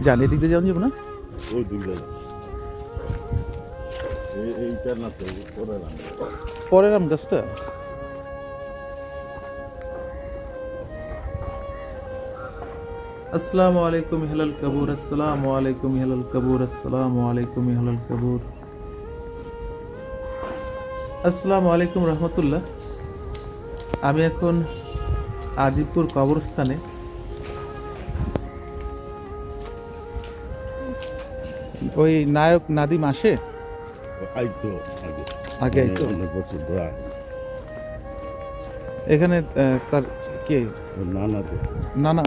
জান এদিক দিয়ে যাওয়া যাবে না? ওই দিক দিয়ে এইটা না তো পরের আম গাছটা। আসসালামু আলাইকুম হিলাল কাবুর, আসসালামু আলাইকুম হিলাল কাবুর, আসসালামু আলাইকুম হিলাল কাবুর, আসসালামু আলাইকুম রহমতুল্লাহ। আমি এখন আজিবপুর কবরস্থানে। ওই নায়ক নাদিম আসে আগে আইতো এখানে। তার কে? না না,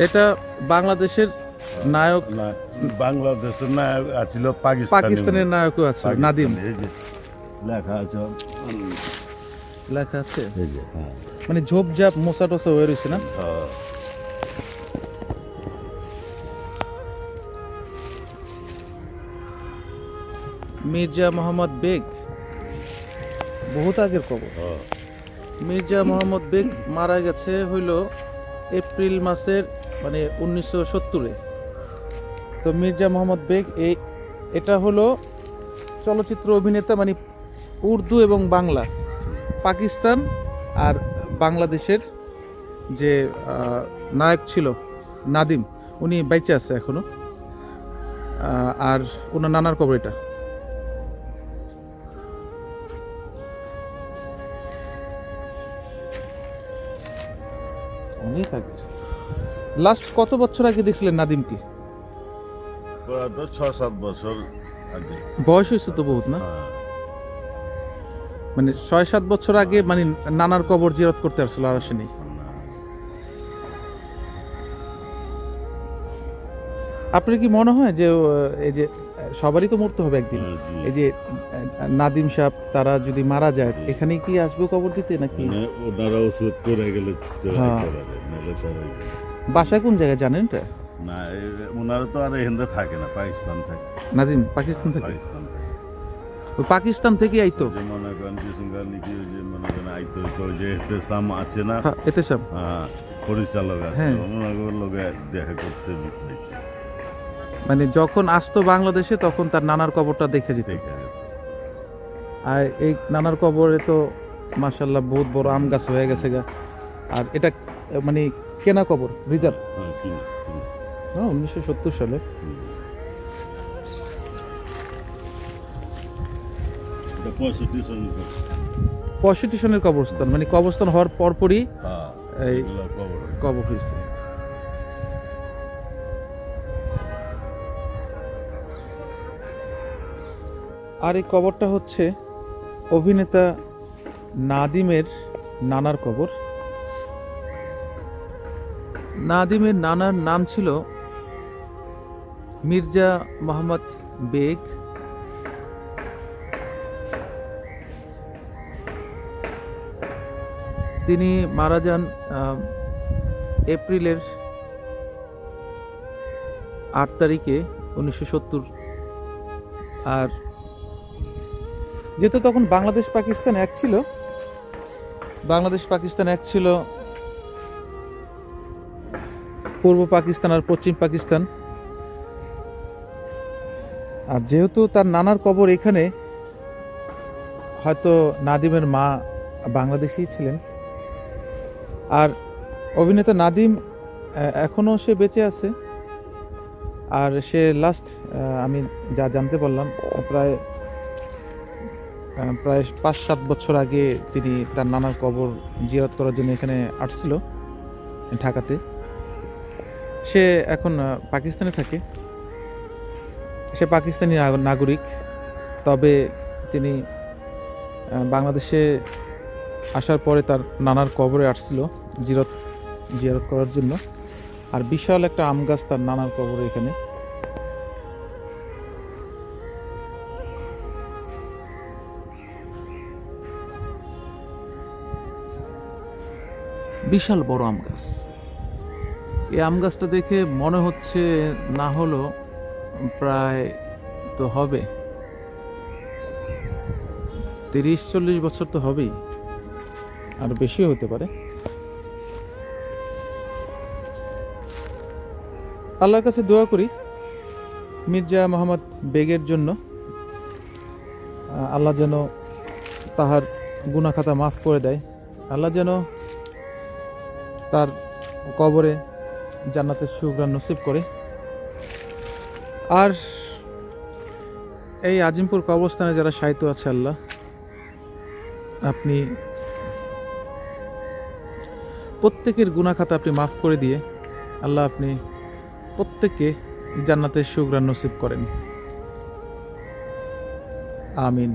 এটা বাংলাদেশের নায়ক, বাংলাদেশের নায়ক আছিল, পাকিস্তানের নায়কও আছে নাদিম। লেখা আছে, লেখা আছে মানে ঝোপঝাপ মোসা টোসা হয়ে রয়েছে না? মির্জা মোহাম্মদ বেগ, বহুত আগের কবর। মির্জা মোহাম্মদ বেগ মারা গেছে হইল এপ্রিল মাসের মানে 1970-এ। তো মির্জা মোহাম্মদ বেগ এটা হলো চলচ্চিত্র অভিনেতা, মানে উর্দু এবং বাংলা, পাকিস্তান আর বাংলাদেশের যে নায়ক ছিল নাদিম, উনি বেঁচে আছে এখনো। আর ওনার নানার কবর এটা। অনেক আগে। লাস্ট কত বছর আগে দেখছিলেন নাদিমকে? 6-7 বছর আগে। বয়স হয়েছে তো বহুত না? মানে 6-7 বছর আগে মানে নানার কবর জিয়ারত করতে আসছিল, আর আসেনি। আপনার কি মনে হয় যে এই যে সবারই তো মরতে হবে একদিন, এই যে নাদিম সাহেব তারা যদি মারা যায় এখানে কি আসবে কবর দিতে নাকি? ওনারা ওষুধ করে গেলে বাসা কোন জায়গায় জানেন এটা? না, ওনারা তো আর এখানে থাকে না, পাকিস্তান থাকে। নাদিম পাকিস্তান থেকে? পাকিস্তান থেকে আইতো, যে মনে করেন লিখি, যে মনে করেন আইতো, যে এহতেসাম আছে না, এহতেসাম পরিচালক আছে, ওনার লগে দেখা করতে মানে যখন আসতো বাংলাদেশে তখন তার নানার কবরটা দেখে যেত। আর এই নানার কবরে তো মাশাআল্লাহ বহুত বড় আম গাছ হয়ে গেছে গা। আর এটা মানে কেনা কবর, রিজার্ভ। 1970 সালে। এটা 65 সনের কবরস্থান, মানে কবরস্থান হওয়ার পরপরই এই কবর হয়েছে। আর এই কবরটা হচ্ছে অভিনেতা নাদিমের নানার কবর। নাদিমের নানার নাম ছিল মির্জা মোহাম্মদ বেগ। তিনি মারা যান এপ্রিলের 8 তারিখে 1970। আর যেহেতু তখন বাংলাদেশ পাকিস্তান এক ছিল, পূর্ব পাকিস্তান আর পশ্চিম পাকিস্তান। আর যেহেতু তার নানার কবর এখানে, হয়তো নাদিমের মা বাংলাদেশী ছিলেন। আর অভিনেতা নাদিম এখনো সে বেঁচে আছে। আর সে লাস্ট আমি যা জানতে পারলাম প্রায় 5-7 বছর আগে তিনি তার নানার কবর জিয়ারত করার জন্য এখানে আসছিল ঢাকাতে। সে এখন পাকিস্তানে থাকে, সে পাকিস্তানি নাগরিক। তবে তিনি বাংলাদেশে আসার পরে তার নানার কবরে আসছিল জিয়ারত করার জন্য। আর বিশাল একটা আম গাছ তার নানার কবরে এখানে। বিশাল বড় আম গাছ। এই আম গাছটা দেখে মনে হচ্ছে না হলো প্রায় তো হবে 30-40 বছর তো হবেই, আর বেশিও হতে পারে। আল্লাহর কাছে দোয়া করি মির্জা মোহাম্মদ বেগের জন্য, আল্লাহ যেন তাহার গুনাহ খাতা মাফ করে দেয়, আল্লাহ যেন তার কবরে জান্নাতের সুগ্রাণ নসিব করে। আর এই আজিমপুর কবরস্থানে যারা শায়িত আছে, আল্লাহ আপনি প্রত্যেকের গুনাহ খাতা আপনি মাফ করে দিয়ে আল্লাহ আপনি প্রত্যেককে জান্নাতের সুগ্রাণ নসিব করেন। আমিন।